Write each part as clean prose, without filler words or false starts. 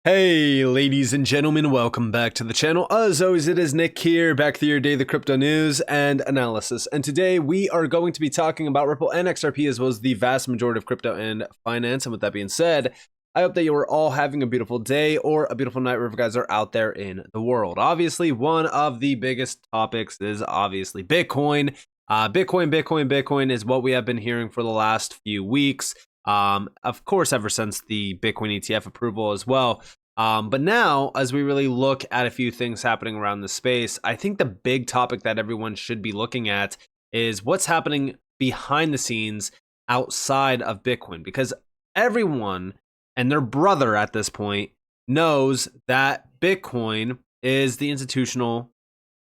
Hey ladies and gentlemen, welcome back to the channel. As always, it is Nick here, back with your daily crypto news and analysis. And today we are going to be talking about Ripple and XRP as well as the vast majority of crypto and finance. And with that being said, I hope that you are all having a beautiful day or a beautiful night wherever you guys are out there in the world. Obviously, one of the biggest topics is obviously Bitcoin. Bitcoin is what we have been hearing for the last few weeks. Of course, ever since the Bitcoin ETF approval as well. But now, as we really look at a few things happening around the space, I think the big topic that everyone should be looking at is what's happening behind the scenes outside of Bitcoin, because everyone and their brother at this point knows that Bitcoin is the institutional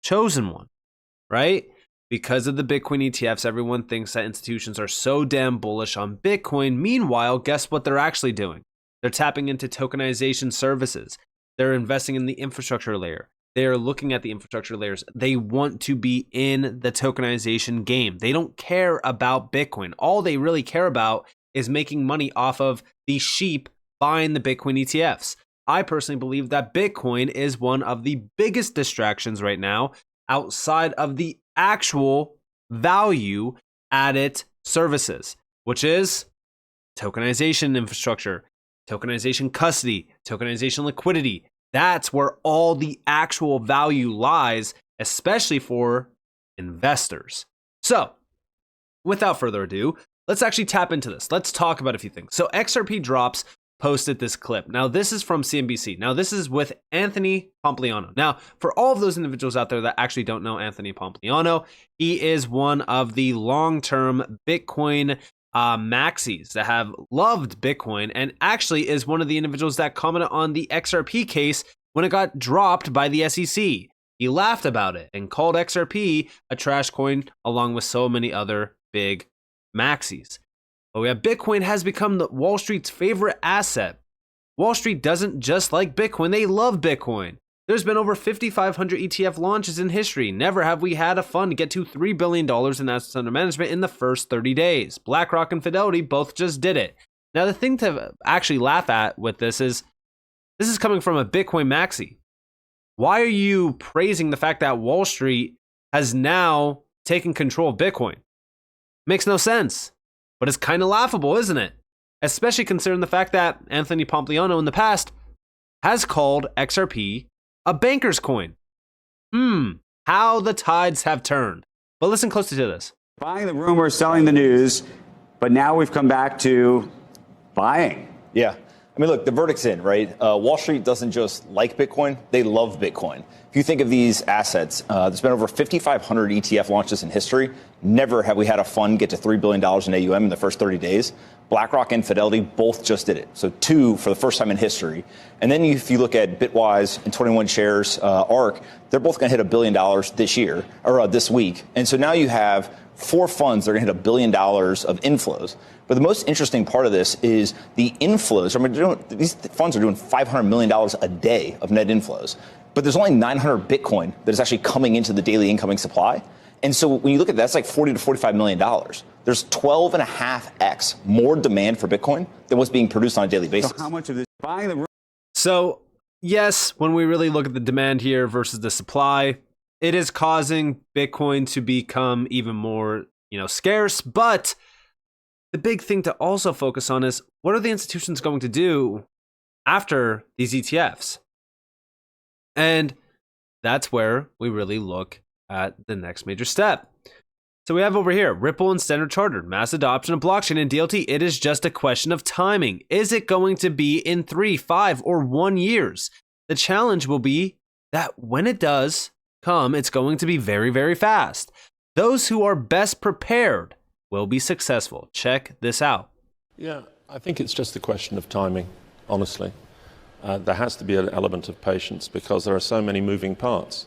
chosen one, right? Because of the Bitcoin ETFs, everyone thinks that institutions are so damn bullish on Bitcoin. Meanwhile, guess what they're actually doing? They're tapping into tokenization services. They're investing in the infrastructure layer. They are looking at the infrastructure layers. They want to be in the tokenization game. They don't care about Bitcoin. All they really care about is making money off of the sheep buying the Bitcoin ETFs. I personally believe that Bitcoin is one of the biggest distractions right now outside of the actual value added services, which is tokenization infrastructure, tokenization custody, tokenization liquidity. That's where all the actual value lies, especially for investors. So, without further ado, let's actually tap into this. Let's talk about a few things. So, XRP Drops posted this clip. Now, this is from CNBC. Now, this is with Anthony Pompliano. Now, for all of those individuals out there that actually don't know Anthony Pompliano, he is one of the long-term Bitcoin maxis that have loved Bitcoin, and actually is one of the individuals that commented on the XRP case when it got dropped by the SEC. He laughed about it and called XRP a trash coin along with so many other big maxis. But we have Bitcoin has become the Wall Street's favorite asset. Wall Street doesn't just like Bitcoin, they love Bitcoin. There's been over 5,500 ETF launches in history. Never have we had a fund get to $3 billion in assets under management in the first 30 days. BlackRock and Fidelity both just did it. Now, the thing to actually laugh at with this is coming from a Bitcoin maxi. Why are you praising the fact that Wall Street has now taken control of Bitcoin? Makes no sense, but it's kind of laughable, isn't it? Especially considering the fact that Anthony Pompliano in the past has called XRP a banker's coin. How the tides have turned. But listen closely to this. Buying the rumor, selling the news, but now we've come back to buying. Yeah. I mean, look, the verdict's in, right? Wall Street doesn't just like Bitcoin, they love Bitcoin. If you think of these assets, there's been over 5,500 ETF launches in history. Never have we had a fund get to $3 billion in AUM in the first 30 days. BlackRock and Fidelity both just did it. So two for the first time in history. And then if you look at Bitwise and 21 Shares, ARK, they're both going to hit $1 billion this year, or this week. And so now you have four funds that are going to hit $1 billion of inflows. But the most interesting part of this is the inflows. I mean, these funds are doing $500 million a day of net inflows. But there's only 900 Bitcoin that is actually coming into the daily incoming supply. And so when you look at that, that's like $40 to $45 million. There's 12.5x more demand for Bitcoin than what's being produced on a daily basis. So how much of this buying the So, yes, when we really look at the demand here versus the supply, it is causing Bitcoin to become even more, scarce. But the big thing to also focus on is what are the institutions going to do after these ETFs? And that's where we really look at the next major step. So we have over here, Ripple and Standard Chartered, mass adoption of blockchain and DLT. It is just a question of timing. Is it going to be in 3, 5, or 1 years? The challenge will be that when it does come, it's going to be very, very fast. Those who are best prepared will be successful. Check this out. Yeah, I think it's just a question of timing, honestly. There has to be an element of patience because there are so many moving parts.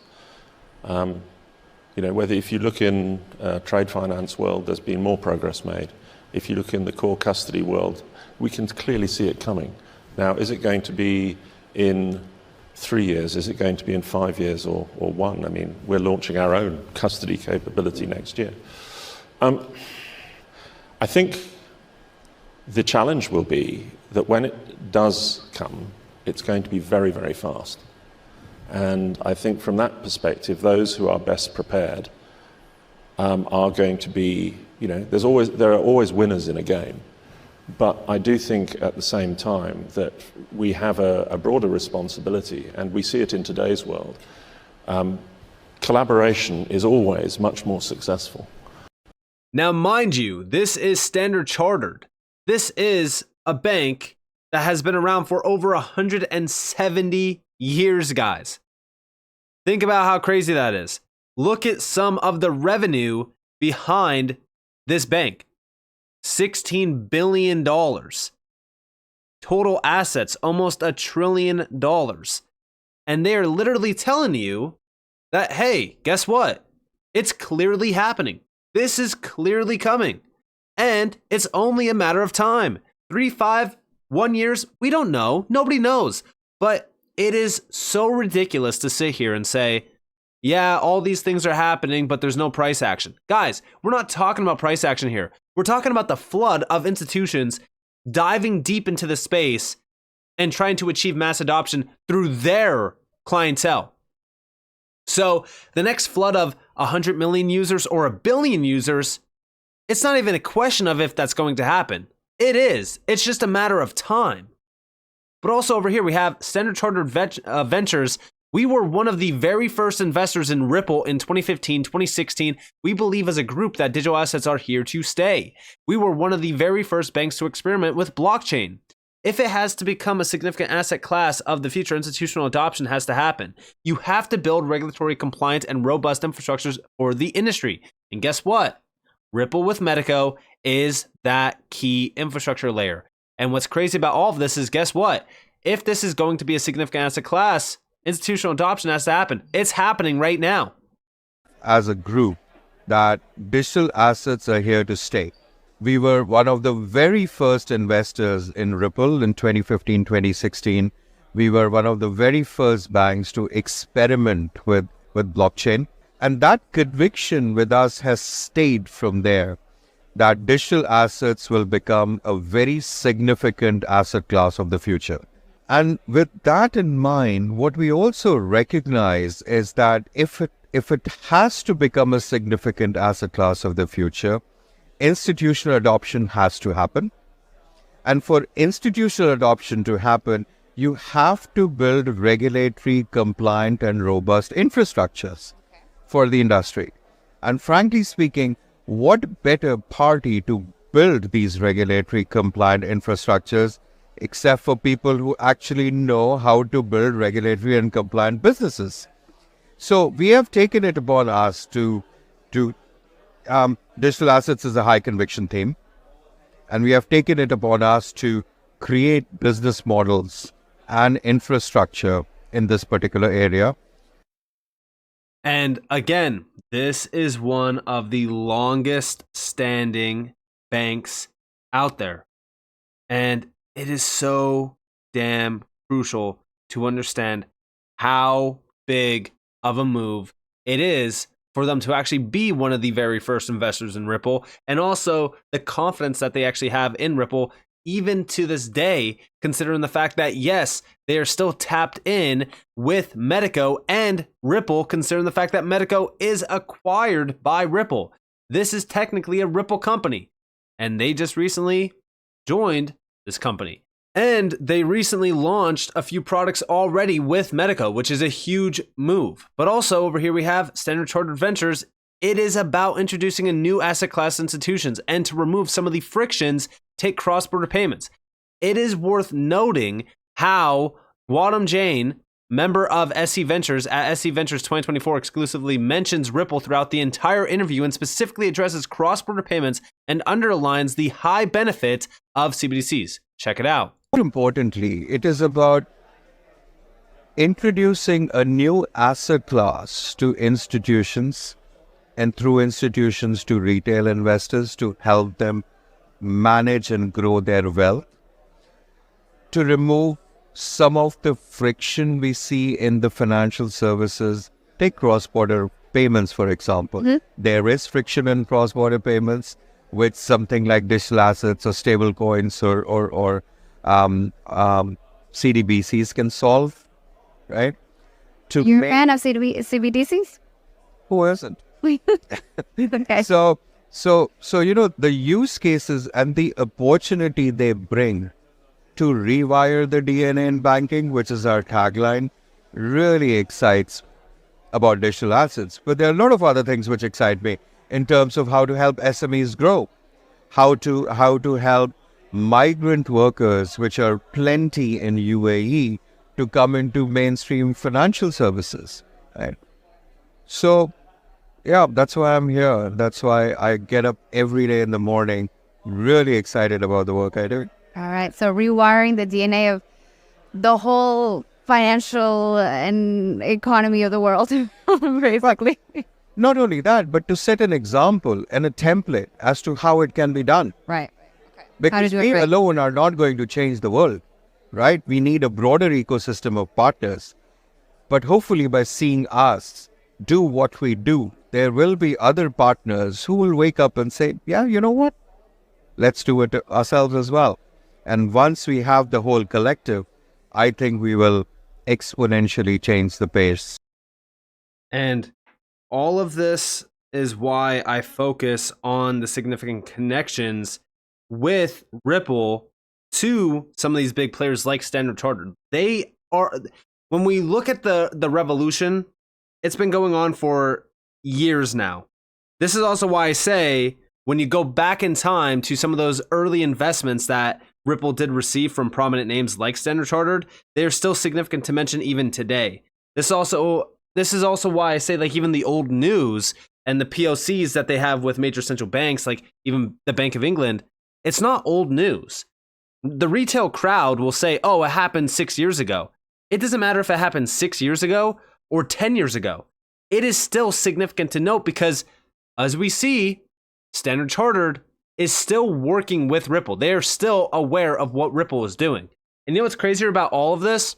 Whether if you look in trade finance world, there's been more progress made. If you look in the core custody world, we can clearly see it coming. Now, is it going to be in 3 years? Is it going to be in 5 years or 1? I mean, we're launching our own custody capability next year. I think the challenge will be that when it does come, it's going to be very, very fast. And I think from that perspective, those who are best prepared are going to be, there are always winners in a game. But I do think at the same time that we have a broader responsibility, and we see it in today's world. Collaboration is always much more successful. Now, mind you, this is Standard Chartered. This is a bank that has been around for over 170 years, guys. Think about how crazy that is. Look at some of the revenue behind this bank. $16 billion. Total assets, almost $1 trillion. And they are literally telling you that, hey, guess what? It's clearly happening. This is clearly coming. And it's only a matter of time. 3, 5, 1 years, we don't know. Nobody knows. But it is so ridiculous to sit here and say, yeah, all these things are happening, but there's no price action. Guys, we're not talking about price action here. We're talking about the flood of institutions diving deep into the space and trying to achieve mass adoption through their clientele. So the next flood of 100 million users or 1 billion users, it's not even a question of if that's going to happen. It is. It's just a matter of time. But also over here, we have Standard Chartered Ventures. We were one of the very first investors in Ripple in 2015, 2016. We believe as a group that digital assets are here to stay. We were one of the very first banks to experiment with blockchain. If it has to become a significant asset class of the future, institutional adoption has to happen. You have to build regulatory compliant and robust infrastructures for the industry. And guess what? Ripple with Medico is that key infrastructure layer. And what's crazy about all of this is, guess what? If this is going to be a significant asset class, institutional adoption has to happen. It's happening right now. As a group, that digital assets are here to stay. We were one of the very first investors in Ripple in 2015, 2016. We were one of the very first banks to experiment with blockchain. And that conviction with us has stayed from there, that digital assets will become a very significant asset class of the future. And with that in mind, what we also recognize is that if it has to become a significant asset class of the future, institutional adoption has to happen. And for institutional adoption to happen, you have to build regulatory, compliant, and robust infrastructures for the industry. And frankly speaking, what better party to build these regulatory, compliant infrastructures except for people who actually know how to build regulatory and compliant businesses? So we have taken it upon us to digital assets is a high conviction theme, and we have taken it upon us to create business models and infrastructure in this particular area. And again, this is one of the longest standing banks out there. And it is so damn crucial to understand how big of a move it is for them to actually be one of the very first investors in Ripple, and also the confidence that they actually have in Ripple, even to this day, considering the fact that, yes, they are still tapped in with Medico and Ripple, considering the fact that Medico is acquired by Ripple. This is technically a Ripple company, and they just recently joined this company. And they recently launched a few products already with Medico, which is a huge move. But also over here we have Standard Chartered Ventures. It is about introducing a new asset class institutions and to remove some of the frictions, take cross-border payments. It is worth noting how Gautam Jain, member of SC Ventures at SC Ventures 2024, exclusively mentions Ripple throughout the entire interview and specifically addresses cross-border payments and underlines the high benefit of CBDCs. Check it out. More importantly, it is about introducing a new asset class to institutions and through institutions to retail investors to help them manage and grow their wealth, to remove some of the friction we see in the financial services. Take cross-border payments, for example. Mm-hmm. There is friction in cross-border payments with something like digital assets or stable coins or CDBCs can solve, right? You're a fan of CBDCs? Who isn't? Okay. So the use cases and the opportunity they bring to rewire the DNA in banking, which is our tagline, really excites about digital assets. But there are a lot of other things which excite me in terms of how to help SMEs grow, how to help migrant workers, which are plenty in UAE, to come into mainstream financial services. Right? So, yeah, that's why I'm here. That's why I get up every day in the morning, really excited about the work I do. All right. So rewiring the DNA of the whole financial and economy of the world, basically. Not only that, but to set an example and a template as to how it can be done. Right. Okay. Because we alone are not going to change the world, right? We need a broader ecosystem of partners. But hopefully by seeing us do what we do, there will be other partners who will wake up and say, yeah, you know what? Let's do it ourselves as well. And once we have the whole collective, I think we will exponentially change the pace. And all of this is why I focus on the significant connections with Ripple to some of these big players like Standard Chartered. They are, when we look at the revolution, it's been going on for years now. This is also why I say, when you go back in time to some of those early investments that Ripple did receive from prominent names like Standard Chartered, they're still significant to mention even today. This is also why I say, like, even the old news and the POCs that they have with major central banks, like even the Bank of England, it's not old news. The retail crowd will say, oh, it happened 6 years ago. It doesn't matter if it happened 6 years ago or 10 years ago. It is still significant to note because, as we see, Standard Chartered is still working with Ripple. They are still aware of what Ripple is doing. And you know what's crazier about all of this?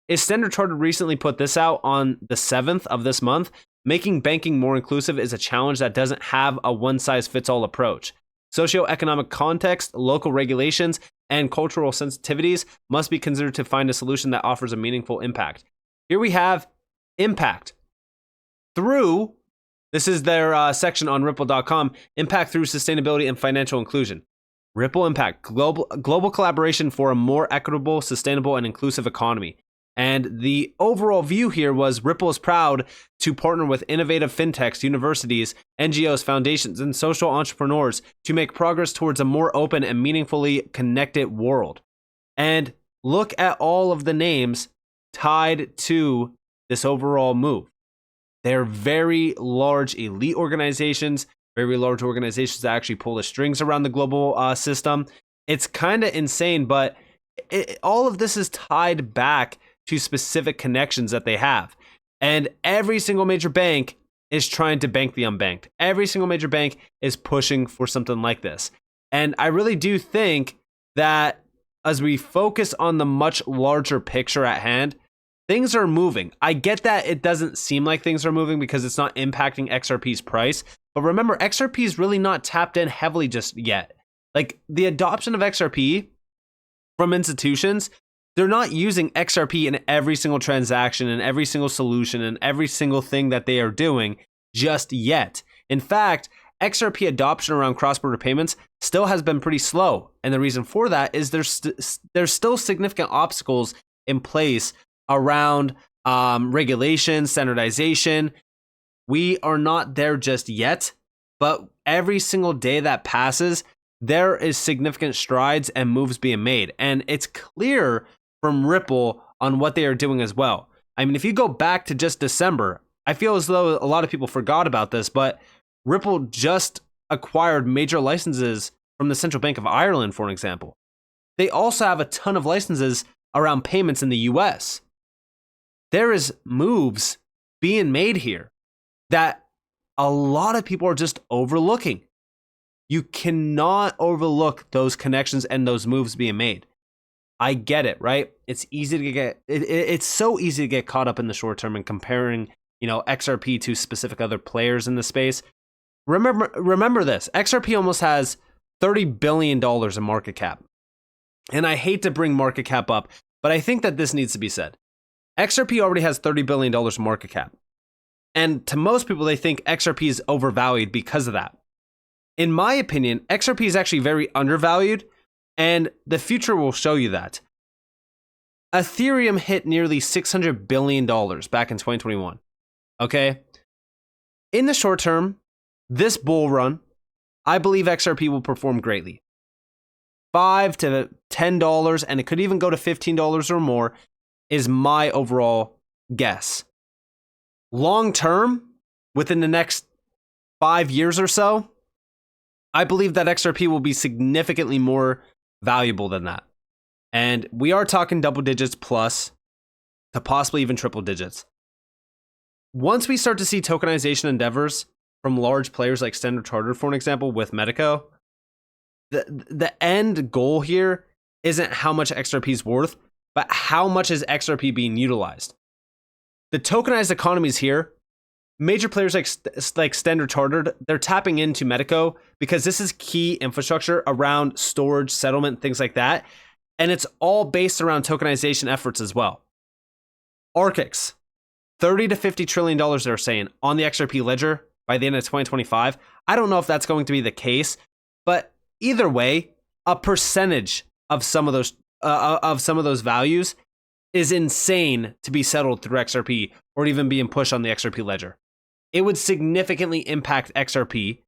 Is Standard Chartered recently put this out on the 7th of this month. Making banking more inclusive is a challenge that doesn't have a one-size-fits-all approach. Socioeconomic context, local regulations, and cultural sensitivities must be considered to find a solution that offers a meaningful impact. Here we have impact through, this is their section on Ripple.com, impact through sustainability and financial inclusion. Ripple Impact, global collaboration for a more equitable, sustainable, and inclusive economy. And the overall view here was Ripple is proud to partner with innovative fintechs, universities, NGOs, foundations, and social entrepreneurs to make progress towards a more open and meaningfully connected world. And look at all of the names tied to this overall move. They're very large elite organizations, very large organizations that actually pull the strings around the global system. It's kind of insane, but all of this is tied back to specific connections that they have. And every single major bank is trying to bank the unbanked. Every single major bank is pushing for something like this. And I really do think that as we focus on the much larger picture at hand, things are moving. I get that it doesn't seem like things are moving because it's not impacting XRP's price. But remember, XRP is really not tapped in heavily just yet. Like, the adoption of XRP from institutions, they're not using XRP in every single transaction and every single solution and every single thing that they are doing just yet. In fact, XRP adoption around cross-border payments still has been pretty slow. And the reason for that is there's still significant obstacles in place around regulation, standardization. We are not there just yet, but every single day that passes, there is significant strides and moves being made. And it's clear from Ripple on what they are doing as well. I mean, if you go back to just December, I feel as though a lot of people forgot about this, but Ripple just acquired major licenses from the Central Bank of Ireland, for an example. They also have a ton of licenses around payments in the US. There is moves being made here that a lot of people are just overlooking. You cannot overlook those connections and those moves being made. I get it, right? It's easy to it's so easy to get caught up in the short term and comparing, XRP to specific other players in the space. Remember this, XRP almost has $30 billion in market cap. And I hate to bring market cap up, but I think that this needs to be said. XRP already has $30 billion market cap. And to most people, they think XRP is overvalued because of that. In my opinion, XRP is actually very undervalued, and the future will show you that. Ethereum hit nearly $600 billion back in 2021. Okay? In the short term, this bull run, I believe XRP will perform greatly. $5 to $10, and it could even go to $15 or more, is my overall guess. Long term, within the next 5 years or so, I believe that XRP will be significantly more valuable than that. And we are talking double digits plus to possibly even triple digits. Once we start to see tokenization endeavors from large players like Standard Chartered, for an example, with Medico, the end goal here isn't how much XRP is worth, but how much is XRP being utilized. The tokenized economies here, major players like Standard Chartered, they're tapping into Medico because this is key infrastructure around storage, settlement, things like that. And it's all based around tokenization efforts as well. Arcix, $30 to $50 trillion they're saying on the XRP ledger by the end of 2025. I don't know if that's going to be the case, but either way, a percentage of some of those values is insane to be settled through XRP or even being pushed on the XRP ledger. It would significantly impact XRP,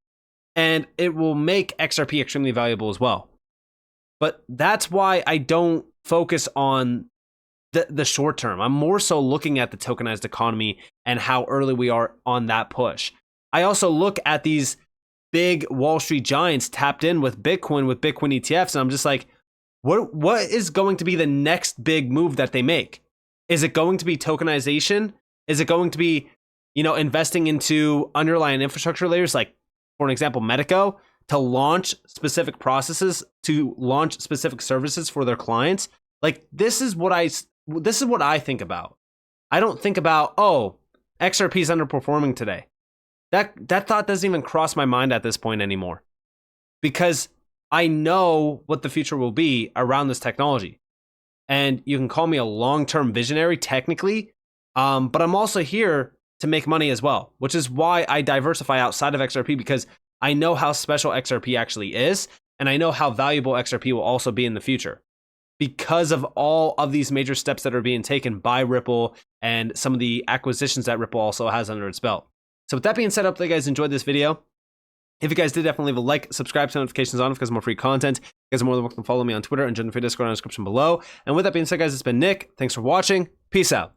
and it will make XRP extremely valuable as well. But that's why I don't focus on the short term. I'm more so looking at the tokenized economy and how early we are on that push. I also look at these big Wall Street giants tapped in with Bitcoin ETFs, and I'm just like, what is going to be the next big move that they make? Is it going to be tokenization? Is it going to be, investing into underlying infrastructure layers, like, for an example, Medico, to launch specific processes, to launch specific services for their clients? Like, this is what I think about. I don't think about, oh, XRP is underperforming today. That thought doesn't even cross my mind at this point anymore, because I know what the future will be around this technology. And you can call me a long-term visionary technically, but I'm also here to make money as well, which is why I diversify outside of XRP, because I know how special XRP actually is, and I know how valuable XRP will also be in the future because of all of these major steps that are being taken by Ripple and some of the acquisitions that Ripple also has under its belt. So with that being said, I hope that you guys enjoyed this video. If you guys did, definitely leave a like, subscribe, turn notifications on because more free content. You guys are more than welcome to follow me on Twitter and join the free Discord in the description below. And with that being said, guys, it's been Nick. Thanks for watching. Peace out.